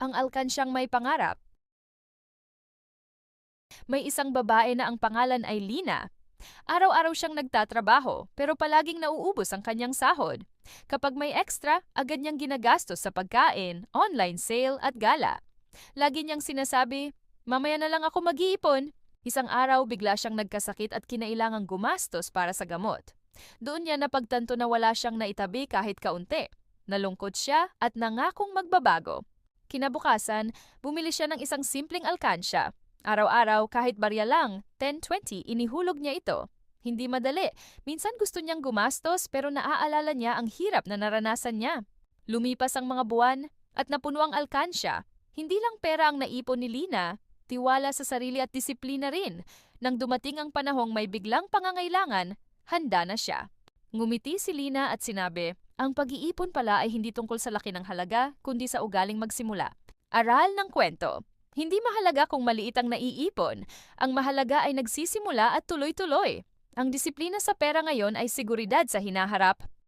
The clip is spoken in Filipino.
Ang alkansyang may pangarap. May isang babae na ang pangalan ay Lina. Araw-araw siyang nagtatrabaho pero palaging nauubos ang kanyang sahod. Kapag may extra, agad niyang ginagastos sa pagkain, online sale at gala. Lagi niyang sinasabi, mamaya na lang ako mag-iipon. Isang araw bigla siyang nagkasakit at kinailangang gumastos para sa gamot. Doon niya napagtanto na wala siyang naitabi kahit kaunti. Nalungkot siya at nangakong magbabago. Kinabukasan, bumili siya ng isang simpleng alkansya. Araw-araw kahit barya lang, 10-20, inihulog niya ito. Hindi madali. Minsan gusto niyang gumastos pero naaalala niya ang hirap na naranasan niya. Lumipas ang mga buwan at napuno ang alkansya. Hindi lang pera ang naipon ni Lina, tiwala sa sarili at disiplina rin. Nang dumating ang panahong may biglang pangangailangan, handa na siya. Ngumiti si Lina at sinabi, ang pag-iipon pala ay hindi tungkol sa laki ng halaga, kundi sa ugaling magsimula. Aral ng kwento. Hindi mahalaga kung maliit ang naiipon. Ang mahalaga ay nagsisimula at tuloy-tuloy. Ang disiplina sa pera ngayon ay seguridad sa hinaharap.